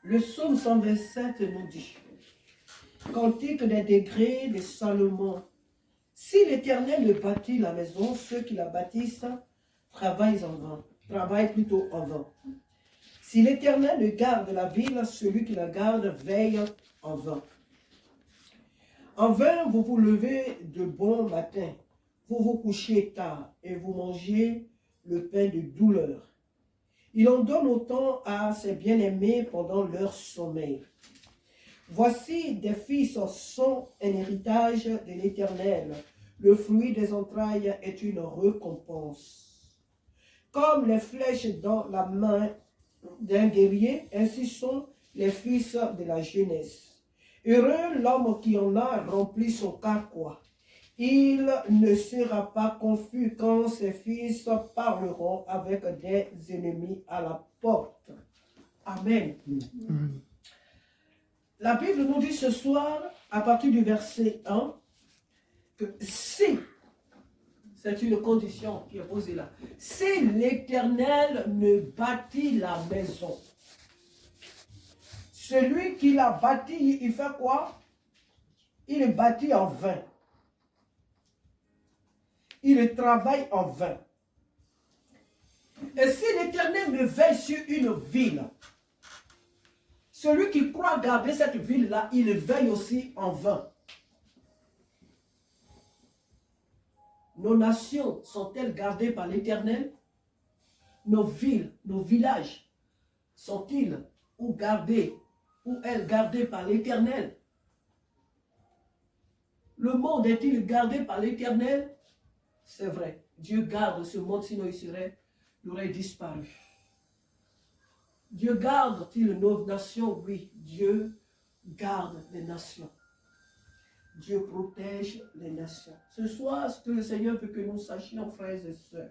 Le psaume 127 nous dit, Cantique des degrés de Salomon. Si l'Éternel ne bâtit la maison, ceux qui la bâtissent travaillent en vain, travaillent plutôt en vain. Si l'Éternel ne garde la ville, celui qui la garde veille en vain. En vain, vous vous levez de bon matin, vous vous couchez tard et vous mangez le pain de douleur. Il en donne autant à ses bien-aimés pendant leur sommeil. Voici des fils sont un héritage de l'Éternel. Le fruit des entrailles est une récompense. Comme les flèches dans la main d'un guerrier, ainsi sont les fils de la jeunesse. Heureux l'homme qui en a rempli son carquois. Il ne sera pas confus quand ses fils parleront avec des ennemis à la porte. Amen. La Bible nous dit ce soir, à partir du verset 1, que si, c'est une condition qui est posée là, si l'Éternel ne bâtit la maison, celui qui l'a bâti, il fait quoi? Il est bâti en vain. Il travaille en vain. Et si l'Éternel me veille sur une ville, celui qui croit garder cette ville-là, il veille aussi en vain. Nos nations sont-elles gardées par l'Éternel? Nos villes, nos villages, sont-ils ou elles gardées par l'Éternel? Le monde est-il gardé par l'Éternel? C'est vrai, Dieu garde ce monde, sinon il aurait disparu. Dieu garde-t-il nos nations? Oui, Dieu garde les nations. Dieu protège les nations. Ce soir, ce que le Seigneur veut que nous sachions, frères et sœurs,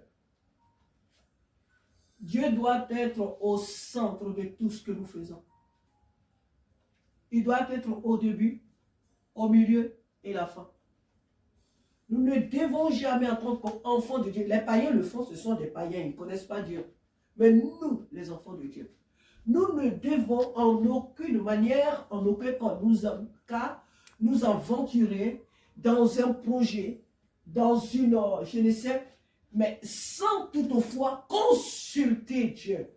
Dieu doit être au centre de tout ce que nous faisons. Il doit être au début, au milieu et la fin. Nous ne devons jamais, en tant qu'enfants de Dieu, les païens le font, ce sont des païens, ils ne connaissent pas Dieu. Mais nous, les enfants de Dieu, nous ne devons en aucune manière, en aucun cas, nous aventurer dans un projet, dans une, je ne sais, mais sans toutefois consulter Dieu.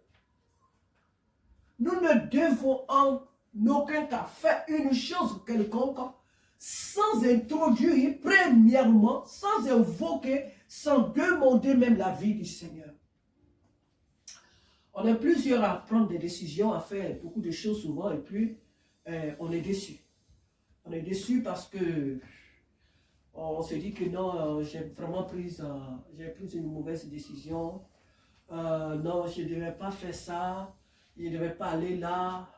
Nous ne devons en aucun cas faire une chose quelconque sans introduire premièrement, sans invoquer, sans demander même l'avis du Seigneur. On est plusieurs à prendre des décisions, à faire beaucoup de choses souvent, et puis on est déçu. On est déçu parce que on se dit que non, j'ai vraiment pris une mauvaise décision. Non, je ne devais pas faire ça, je ne devais pas aller là.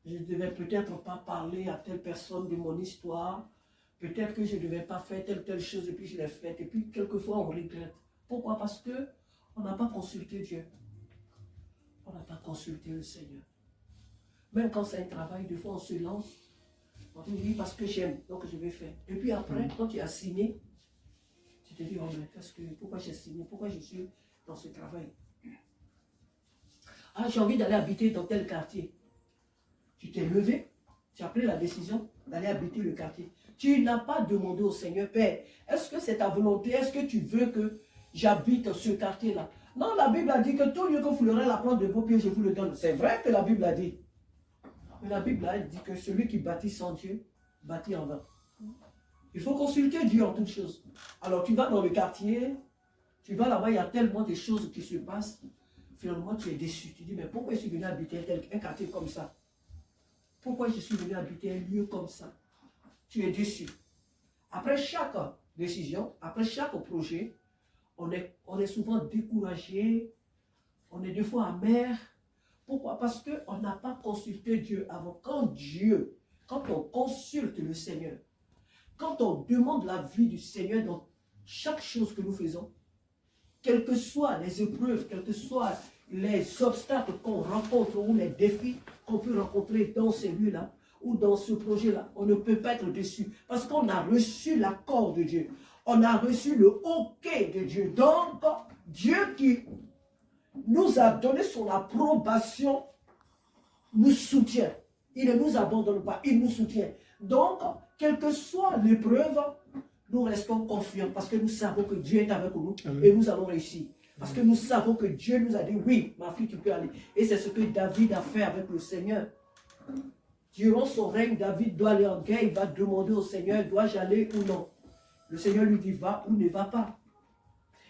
Je ne devais peut-être pas parler à telle personne de mon histoire. Peut-être que je ne devais pas faire telle chose et puis je l'ai faite. Et puis quelquefois on regrette. Pourquoi? Parce qu'on n'a pas consulté Dieu. On n'a pas consulté le Seigneur. Même quand c'est un travail, des fois on se lance. On te dit parce que j'aime, donc je vais faire. Et puis après, quand tu as signé, tu te dis, oh mais pourquoi j'ai signé? Pourquoi je suis dans ce travail? Ah, j'ai envie d'aller habiter dans tel quartier. Tu t'es levé, tu as pris la décision d'aller habiter le quartier. Tu n'as pas demandé au Seigneur, Père, est-ce que c'est ta volonté? Est-ce que tu veux que j'habite ce quartier-là? Non, la Bible a dit que tout lieu que vous l'aurez la plante de vos pieds, je vous le donne. C'est vrai que la Bible a dit. Mais la Bible a dit que celui qui bâtit sans Dieu, bâtit en vain. Il faut consulter Dieu en toutes choses. Alors tu vas dans le quartier, tu vas là-bas, il y a tellement de choses qui se passent. Finalement, tu es déçu. Tu dis, mais pourquoi je suis venu habiter un quartier comme ça? Pourquoi je suis venu habiter un lieu comme ça? Tu es déçu. Après chaque décision, après chaque projet, on est souvent découragé, on est des fois amer. Pourquoi? Parce qu'on n'a pas consulté Dieu avant. Quand on consulte le Seigneur, quand on demande la vie du Seigneur dans chaque chose que nous faisons, quelles que soient les épreuves, quels que soient les obstacles qu'on rencontre ou les défis qu'on peut rencontrer dans ces lieux-là ou dans ce projet-là, on ne peut pas être déçu parce qu'on a reçu l'accord de Dieu. On a reçu le OK de Dieu. Donc, Dieu qui nous a donné son approbation, nous soutient. Il ne nous abandonne pas, il nous soutient. Donc, quelle que soit l'épreuve, nous restons confiants parce que nous savons que Dieu est avec nous. Amen. Et nous allons réussir. Parce que nous savons que Dieu nous a dit, oui, ma fille, tu peux aller. Et c'est ce que David a fait avec le Seigneur. Durant son règne, David doit aller en guerre. Il va demander au Seigneur, dois-je aller ou non? Le Seigneur lui dit, va ou ne va pas.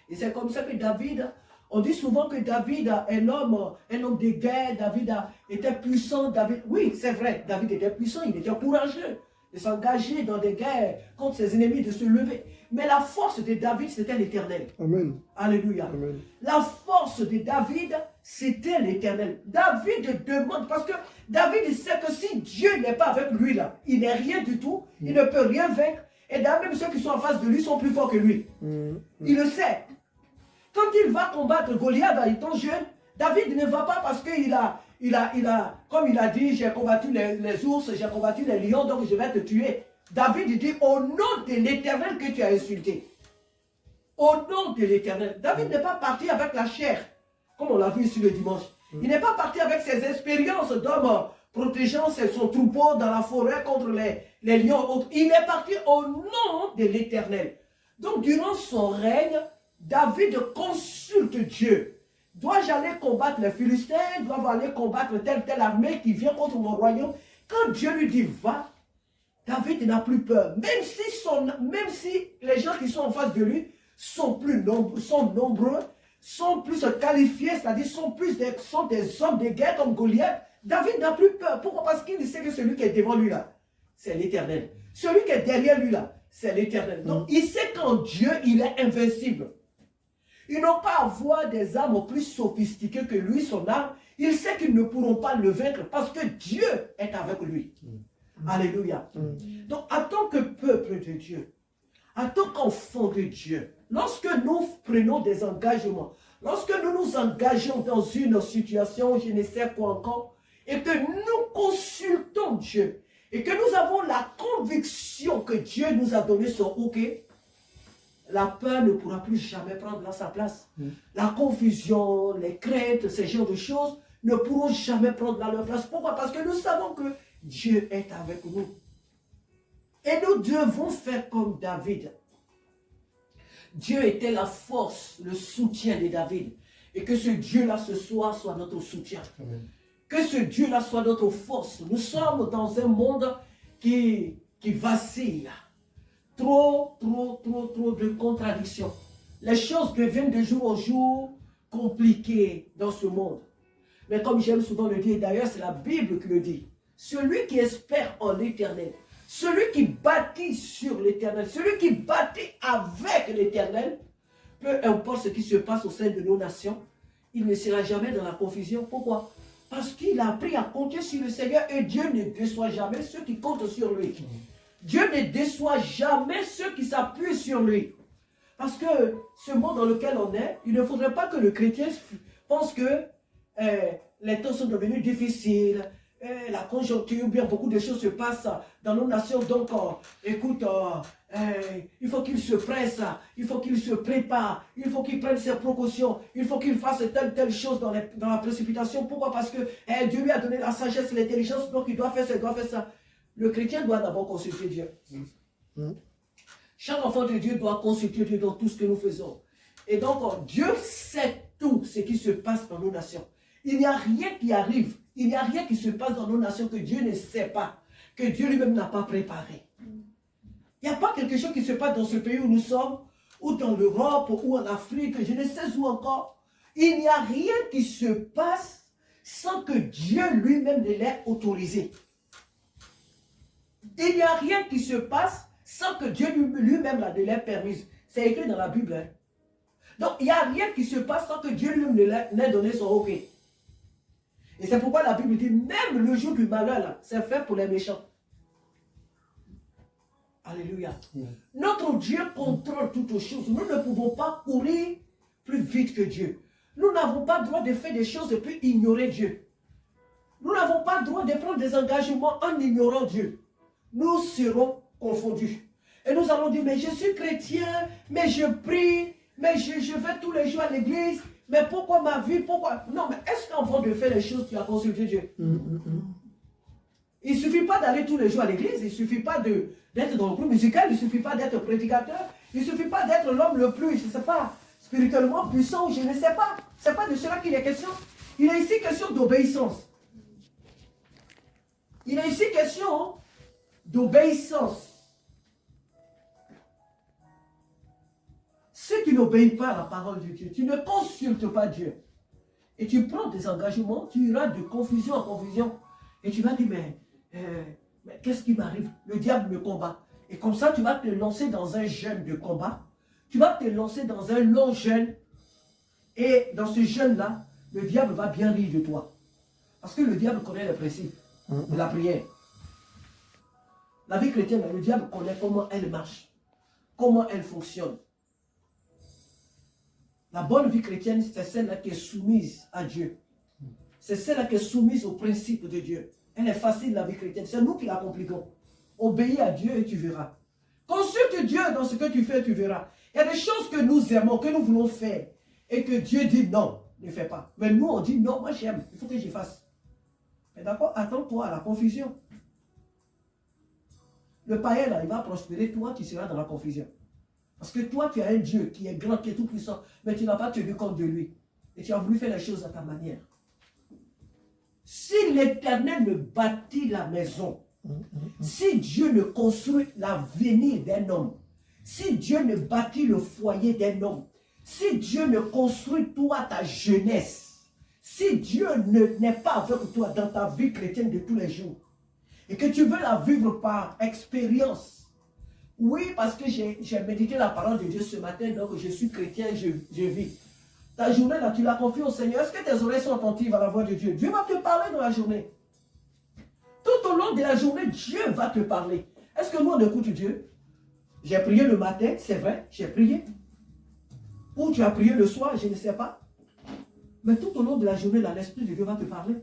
Et c'est comme ça que David, on dit souvent que David est un homme de guerre. David était puissant. Oui, c'est vrai, David était puissant, il était courageux de s'engager dans des guerres contre ses ennemis, de se lever. Mais la force de David, c'était l'Éternel. Amen. Alléluia. Amen. La force de David, c'était l'Éternel. David demande, parce que David sait que si Dieu n'est pas avec lui là, il n'est rien du tout, il ne peut rien vaincre. Et d'ailleurs, même ceux qui sont en face de lui sont plus forts que lui. Il le sait. Quand il va combattre Goliath étant jeune, David ne va pas parce qu'il a, comme il a dit, j'ai combattu les ours, j'ai combattu les lions, donc je vais te tuer. David dit, au nom de l'Éternel que tu as insulté. Au nom de l'Éternel. David n'est pas parti avec la chair, comme on l'a vu ici le dimanche. Il n'est pas parti avec ses expériences d'homme protégeant son troupeau dans la forêt contre les lions autres. Il est parti au nom de l'Éternel. Donc, durant son règne, David consulte Dieu. Dois-je aller combattre les Philistins? Dois-je aller combattre telle armée qui vient contre mon royaume? Quand Dieu lui dit va, David n'a plus peur. Même si les gens qui sont en face de lui sont nombreux, sont plus qualifiés, c'est-à-dire sont des hommes de guerre comme Goliath, David n'a plus peur. Pourquoi? Parce qu'il sait que celui qui est devant lui là, c'est l'Éternel. Celui qui est derrière lui là, c'est l'Éternel. Donc il sait qu'en Dieu, il est invincible. Ils n'ont pas à avoir des armes plus sophistiquées que lui, son arme. Il sait qu'ils ne pourront pas le vaincre parce que Dieu est avec lui. Alléluia. Donc, en tant que peuple de Dieu, en tant qu'enfant de Dieu, lorsque nous prenons des engagements, lorsque nous nous engageons dans une situation, je ne sais quoi encore, et que nous consultons Dieu, et que nous avons la conviction que Dieu nous a donné son OK, la peur ne pourra plus jamais prendre sa place. La confusion, les craintes, ces genres de choses ne pourront jamais prendre leur place. Pourquoi? Parce que nous savons que Dieu est avec nous. Et nous devons faire comme David. Dieu était la force, le soutien de David. Et que ce Dieu-là ce soir soit notre soutien. Amen. Que ce Dieu-là soit notre force. Nous sommes dans un monde qui vacille. Trop de contradictions. Les choses deviennent de jour en jour compliquées dans ce monde. Mais comme j'aime souvent le dire, d'ailleurs c'est la Bible qui le dit, celui qui espère en l'Éternel, celui qui bâtit sur l'Éternel, celui qui bâtit avec l'Éternel, peu importe ce qui se passe au sein de nos nations, il ne sera jamais dans la confusion. Pourquoi? Parce qu'il a appris à compter sur le Seigneur et Dieu ne déçoit jamais ceux qui comptent sur lui. Dieu ne déçoit jamais ceux qui s'appuient sur lui. Parce que ce monde dans lequel on est, il ne faudrait pas que le chrétien pense que les temps sont devenus difficiles, la conjoncture, bien beaucoup de choses se passent dans nos nations. Donc, écoute, il faut qu'il se presse, il faut qu'il se prépare, il faut qu'il prenne ses précautions, il faut qu'il fasse telle chose dans la précipitation. Pourquoi? Parce que Dieu lui a donné la sagesse, l'intelligence, donc il doit faire ça, il doit faire ça. Le chrétien doit d'abord consulter Dieu. Chaque enfant de Dieu doit consulter Dieu dans tout ce que nous faisons. Et donc, Dieu sait tout ce qui se passe dans nos nations. Il n'y a rien qui arrive, il n'y a rien qui se passe dans nos nations que Dieu ne sait pas, que Dieu lui-même n'a pas préparé. Il n'y a pas quelque chose qui se passe dans ce pays où nous sommes, ou dans l'Europe, ou en Afrique, je ne sais où encore. Il n'y a rien qui se passe sans que Dieu lui-même ne l'ait autorisé. Il n'y a rien qui se passe sans que Dieu lui-même ne l'ait permise. C'est écrit dans la Bible. Hein? Donc, il n'y a rien qui se passe sans que Dieu lui-même n'ait donné son OK. Et c'est pourquoi la Bible dit, même le jour du malheur, c'est fait pour les méchants. Alléluia. Notre Dieu contrôle toutes choses. Nous ne pouvons pas courir plus vite que Dieu. Nous n'avons pas le droit de faire des choses et puis ignorer Dieu. Nous n'avons pas le droit de prendre des engagements en ignorant Dieu. Nous serons confondus. Et nous allons dire, mais je suis chrétien, mais je prie, mais je vais tous les jours à l'église, Mais pourquoi ma vie? Pourquoi? Non, mais est-ce qu'avant de faire les choses, tu as consulté Dieu? Il ne suffit pas d'aller tous les jours à l'église, il ne suffit pas d'être dans le groupe musical, il ne suffit pas d'être prédicateur, il ne suffit pas d'être l'homme le plus, je ne sais pas, spirituellement puissant, je ne sais pas. Ce n'est pas de cela qu'il est question. Il est ici question d'obéissance. Il est ici question d'obéissance. Si tu n'obéis pas à la parole de Dieu, tu ne consultes pas Dieu, et tu prends des engagements, tu iras de confusion en confusion, et tu vas dire, mais qu'est-ce qui m'arrive? Le diable me combat. Et comme ça, tu vas te lancer dans un jeûne de combat, tu vas te lancer dans un long jeûne, et dans ce jeûne-là, le diable va bien rire de toi. Parce que le diable connaît les principes de la prière. La vie chrétienne, le diable connaît comment elle marche, comment elle fonctionne. La bonne vie chrétienne, c'est celle-là qui est soumise à Dieu. C'est celle-là qui est soumise aux principes de Dieu. Elle est facile, la vie chrétienne. C'est nous qui la compliquons. Obéis à Dieu et tu verras. Consulte Dieu dans ce que tu fais, tu verras. Il y a des choses que nous aimons, que nous voulons faire. Et que Dieu dit non, ne fais pas. Mais nous, on dit non, moi j'aime, il faut que j'y fasse. Mais d'accord, attends-toi à la confusion. Le païen, là, il va prospérer, toi, tu seras dans la confusion. Parce que toi, tu as un Dieu qui est grand, qui est tout puissant, mais tu n'as pas tenu compte de lui. Et tu as voulu faire les choses à ta manière. Si l'Éternel ne bâtit la maison, si Dieu ne construit l'avenir d'un homme, si Dieu ne bâtit le foyer d'un homme, si Dieu ne construit toi ta jeunesse, si Dieu n'est pas avec toi dans ta vie chrétienne de tous les jours, et que tu veux la vivre par expérience, oui, parce que j'ai médité la parole de Dieu ce matin, donc je suis chrétien, je vis. Ta journée là, tu la confies au Seigneur. Est-ce que tes oreilles sont attentives à la voix de Dieu? Dieu va te parler dans la journée. Tout au long de la journée, Dieu va te parler. Est-ce que nous, on écoute Dieu? J'ai prié le matin, c'est vrai, j'ai prié. Ou tu as prié le soir, je ne sais pas. Mais tout au long de la journée, l'Esprit de Dieu va te parler.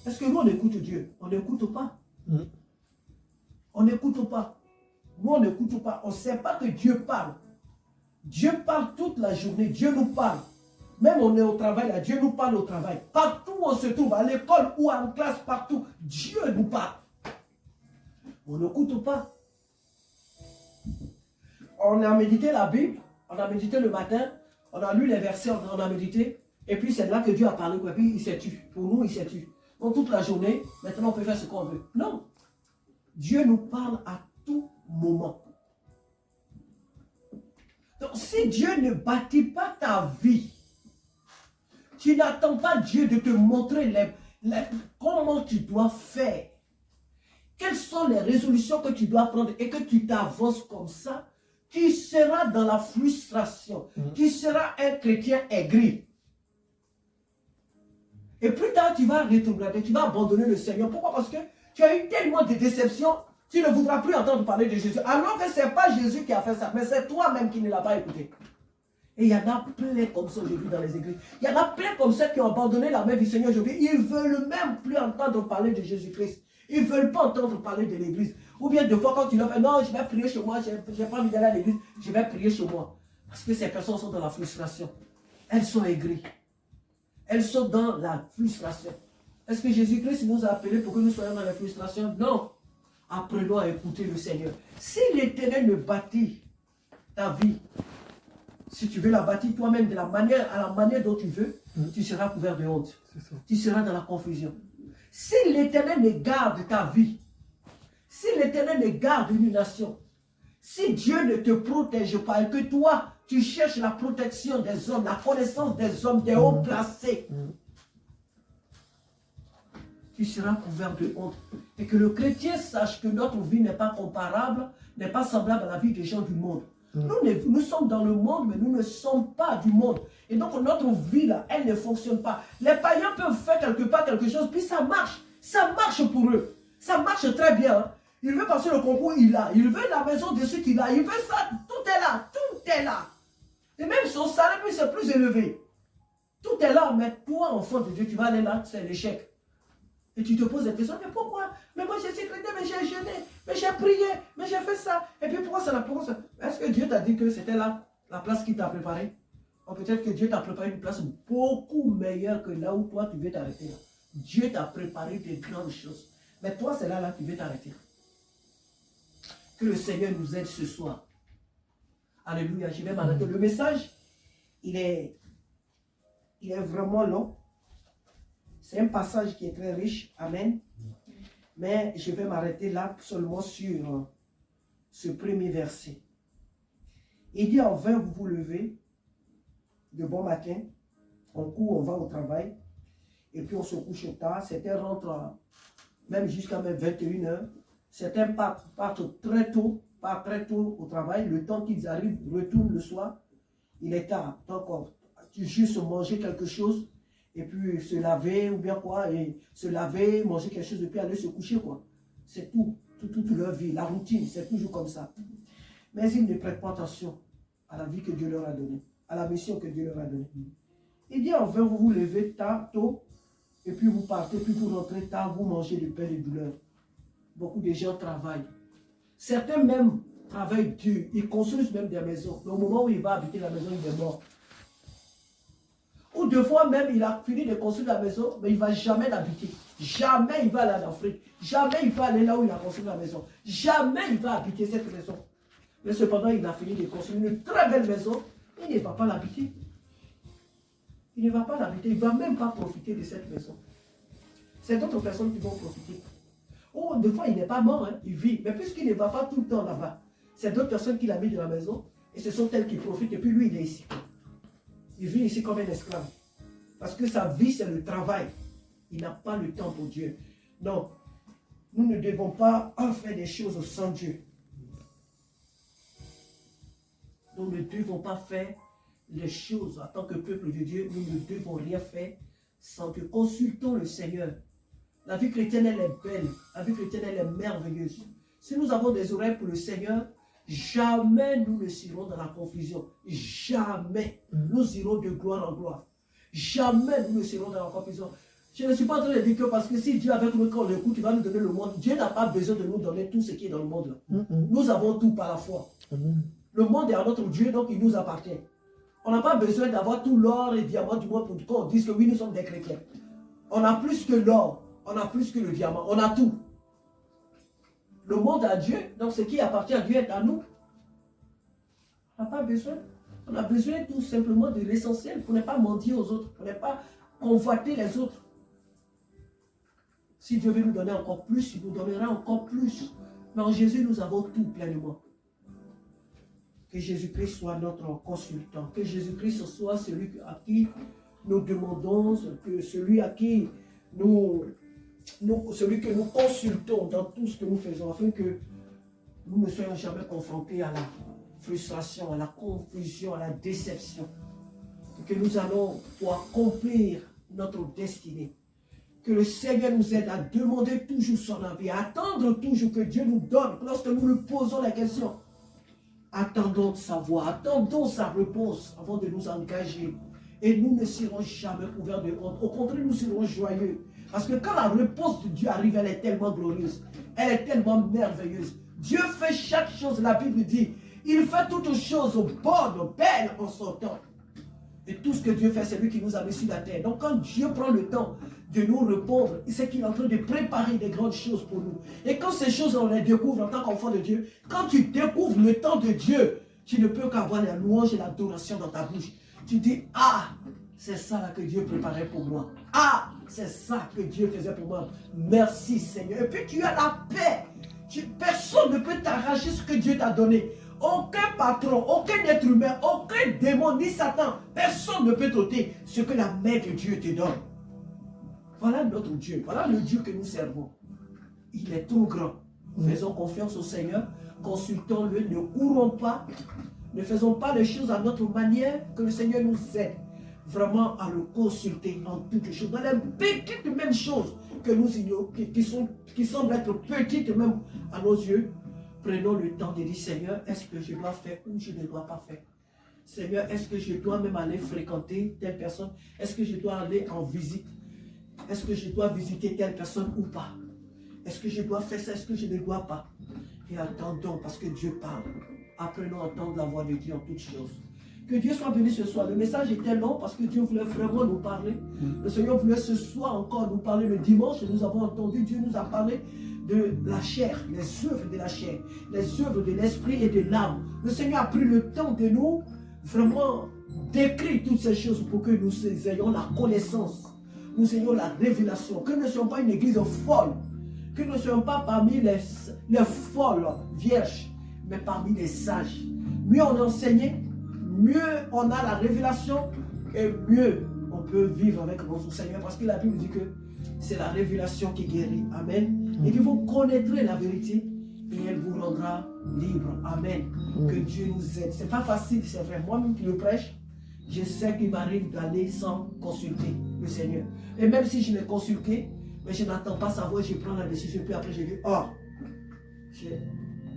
Est-ce que nous, on écoute Dieu? On n'écoute pas. On n'écoute pas. Nous, on n'écoute pas. On ne sait pas que Dieu parle. Dieu parle toute la journée. Dieu nous parle. Même on est au travail, là, Dieu nous parle au travail. Partout où on se trouve, à l'école ou en classe, partout, Dieu nous parle. On n'écoute pas. On a médité la Bible, on a médité le matin, on a lu les versets, on a médité, et puis c'est là que Dieu a parlé, et puis il s'est tu. Pour nous, il s'est tu. Donc toute la journée, maintenant on peut faire ce qu'on veut. Non. Dieu nous parle à tout moment. Donc si Dieu ne bâtit pas ta vie, tu n'attends pas Dieu de te montrer comment tu dois faire. Quelles sont les résolutions que tu dois prendre et que tu t'avances comme ça, tu seras dans la frustration. Tu seras un chrétien aigri. Et plus tard, tu vas rétrograder, tu vas abandonner le Seigneur. Pourquoi? Parce que tu as eu tellement de déceptions, tu ne voudras plus entendre parler de Jésus. Alors que ce n'est pas Jésus qui a fait ça, mais c'est toi-même qui ne l'as pas écouté. Et il y en a plein comme ça aujourd'hui dans les églises. Il y en a plein comme ça qui ont abandonné la main du Seigneur aujourd'hui. Ils ne veulent même plus entendre parler de Jésus-Christ. Ils ne veulent pas entendre parler de l'église. Ou bien des fois quand tu leur fais, non, je vais prier chez moi, je n'ai pas envie d'aller à l'église, je vais prier chez moi. Parce que ces personnes sont dans la frustration. Elles sont aigries. Elles sont dans la frustration. Est-ce que Jésus-Christ nous a appelés pour que nous soyons dans la frustration? Non. Apprenons à écouter le Seigneur. Si l'Éternel ne bâtit ta vie, si tu veux la bâtir toi-même à la manière dont tu veux, tu seras couvert de honte. Tu seras dans la confusion. Si l'Éternel ne garde ta vie, si l'Éternel ne garde une nation, si Dieu ne te protège pas et que toi, tu cherches la protection des hommes, la connaissance des hommes, des hauts placés, tu seras couvert de honte. Et que le chrétien sache que notre vie n'est pas comparable, n'est pas semblable à la vie des gens du monde. Nous sommes dans le monde, mais nous ne sommes pas du monde. Et donc notre vie, là, elle ne fonctionne pas. Les païens peuvent faire quelque part quelque chose, puis ça marche. Ça marche pour eux. Ça marche très bien. Hein. Il veut passer le concours, il a. Il veut la maison de suite, il a. Il veut ça, tout est là. Tout est là. Et même son salaire, lui, c'est plus élevé. Tout est là, mais toi, enfant de Dieu, tu vas aller là, c'est l'échec. Et tu te poses des questions, mais pourquoi? Mais moi j'ai sécrété, mais j'ai jeûné, mais j'ai prié, mais j'ai fait ça. Et puis pourquoi ça n'a pas ça? Est-ce que Dieu t'a dit que c'était là, la place qu'il t'a préparée? Oh, peut-être que Dieu t'a préparé une place beaucoup meilleure que là où toi tu veux t'arrêter. Dieu t'a préparé des grandes choses. Mais toi, c'est là que tu veux t'arrêter. Que le Seigneur nous aide ce soir. Alléluia, je vais m'arrêter. Le message, il est vraiment long. C'est un passage qui est très riche. Amen. Mais je vais m'arrêter là seulement sur ce premier verset. Il dit, en vain, vous vous levez de bon matin, on court, on va au travail, et puis on se couche tard. Certains rentrent même jusqu'à même 21 heures. Certains partent très tôt au travail. Le temps qu'ils arrivent, retournent le soir, il est tard. Donc, juste manger quelque chose, et puis se laver, ou bien quoi, et se laver, manger quelque chose, et puis aller se coucher, quoi. C'est toute leur vie. La routine, c'est toujours comme ça. Mais ils ne prêtent pas attention à la vie que Dieu leur a donnée, à la mission que Dieu leur a donnée. Il dit, en vain, vous vous levez tôt, et puis vous partez, puis vous rentrez tard, vous mangez du pain de douleur. Beaucoup de gens travaillent. Certains même travaillent dur. Ils construisent même des maisons. Mais au moment où il va habiter la maison, il est mort. Ou deux fois même, il a fini de construire la maison, mais il ne va jamais l'habiter. Jamais il va aller en Afrique. Jamais il va aller là où il a construit la maison. Jamais il va habiter cette maison. Mais cependant, il a fini de construire une très belle maison. Il ne va pas l'habiter. Il ne va pas l'habiter. Il ne va même pas profiter de cette maison. C'est d'autres personnes qui vont profiter. Oh, des fois, il n'est pas mort, hein, il vit. Mais puisqu'il ne va pas tout le temps là-bas, c'est d'autres personnes qui l'ont mis de la maison. Et ce sont elles qui profitent. Et puis lui, il est ici. Il vit ici comme un esclave. Parce que sa vie, c'est le travail. Il n'a pas le temps pour Dieu. Non. Nous ne devons pas faire des choses sans Dieu. Nous ne devons pas faire les choses en tant que peuple de Dieu. Nous ne devons rien faire sans que consultons le Seigneur. La vie chrétienne, elle est belle. La vie chrétienne, elle est merveilleuse. Si nous avons des oreilles pour le Seigneur, jamais nous ne serons dans la confusion. Jamais nous irons de gloire en gloire. Jamais nous ne serons dans la confusion. Je ne suis pas en train de dire que parce que si Dieu avec nous, quand on l'écoute, il va nous donner le monde. Dieu n'a pas besoin de nous donner tout ce qui est dans le monde. Nous avons tout par la foi. Le monde est à notre Dieu, donc il nous appartient. On n'a pas besoin d'avoir tout l'or et diamant du monde pour qu'on dise que oui, nous sommes des chrétiens. On a plus que l'or, on a plus que le diamant, on a tout. Le monde a Dieu, donc ce qui appartient à Dieu est à nous. On n'a pas besoin. On a besoin tout simplement de l'essentiel pour ne pas mentir aux autres, pour ne pas convoiter les autres. Si Dieu veut nous donner encore plus, il nous donnera encore plus. Mais en Jésus, nous avons tout pleinement. Que Jésus-Christ soit notre consultant. Que Jésus-Christ soit celui à qui nous demandons, que celui à qui celui que nous consultons dans tout ce que nous faisons, afin que nous ne soyons jamais confrontés à la frustration, à la confusion, à la déception. Que nous allons pour accomplir notre destinée. Que le Seigneur nous aide à demander toujours son avis, à attendre toujours que Dieu nous donne lorsque nous lui posons la question. Attendons sa voix, attendons sa réponse avant de nous engager. Et nous ne serons jamais couverts de honte. Au contraire, nous serons joyeux. Parce que quand la réponse de Dieu arrive, elle est tellement glorieuse. Elle est tellement merveilleuse. Dieu fait chaque chose, la Bible dit. Il fait toutes choses bonnes, belles en son temps. Et tout ce que Dieu fait, c'est lui qui nous a mis sur la terre. Donc quand Dieu prend le temps de nous répondre, c'est qu'il est en train de préparer des grandes choses pour nous. Et quand ces choses, on les découvre en tant qu'enfant de Dieu, quand tu découvres le temps de Dieu, tu ne peux qu'avoir la louange et l'adoration dans ta bouche. Tu dis, ah, c'est ça là que Dieu préparait pour moi. Ah, c'est ça que Dieu faisait pour moi. Merci Seigneur. Et puis tu as la paix. Personne ne peut t'arracher ce que Dieu t'a donné. Aucun patron, aucun être humain, aucun démon, ni Satan, personne ne peut t'ôter ce que la main de Dieu te donne. Voilà notre Dieu, voilà le Dieu que nous servons. Il est trop grand. Faisons confiance au Seigneur, consultons-le, ne courons pas, ne faisons pas les choses à notre manière, que le Seigneur nous aide vraiment à le consulter en toutes choses, dans les petites mêmes choses que nous ignorons, qui semblent être petites même à nos yeux. Prenons le temps de dire, Seigneur, est-ce que je dois faire ou je ne dois pas faire? Seigneur, est-ce que je dois même aller fréquenter telle personne? Est-ce que je dois aller en visite? Est-ce que je dois visiter telle personne ou pas? Est-ce que je dois faire ça? Est-ce que je ne dois pas? Et attendons parce que Dieu parle. Apprenons à entendre la voix de Dieu en toutes choses. Que Dieu soit béni ce soir. Le message était long parce que Dieu voulait vraiment nous parler. Le Seigneur voulait ce soir encore nous parler. Le dimanche, nous avons entendu, Dieu nous a parlé de la chair, les œuvres de la chair, les œuvres de l'esprit et de l'âme. Le Seigneur a pris le temps de nous vraiment décrire toutes ces choses pour que nous ayons la connaissance, nous ayons la révélation, que nous ne soyons pas une église folle, que nous ne soyons pas parmi les folles vierges, mais parmi les sages. Mieux on enseigne, mieux on a la révélation et mieux on peut vivre avec notre Seigneur, parce que la Bible dit que c'est la révélation qui guérit. Amen. Et que vous connaîtrez la vérité et elle vous rendra libre. Amen. Que Dieu nous aide. C'est pas facile, c'est vrai. Moi-même qui le prêche, je sais qu'il m'arrive d'aller sans consulter le Seigneur. Et même si je l'ai consulté, mais je n'attends pas sa voix, je prends la décision, puis après je dis, oh,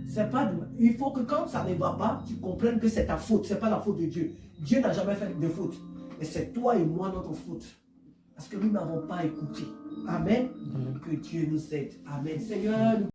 c'est pas, il faut que quand ça ne va pas, tu comprennes que c'est ta faute, c'est pas la faute de Dieu. Dieu n'a jamais fait de faute. Et c'est toi et moi notre faute. Parce que nous n'avons pas écouté. Amen. Que Dieu nous aide. Amen. Seigneur, nous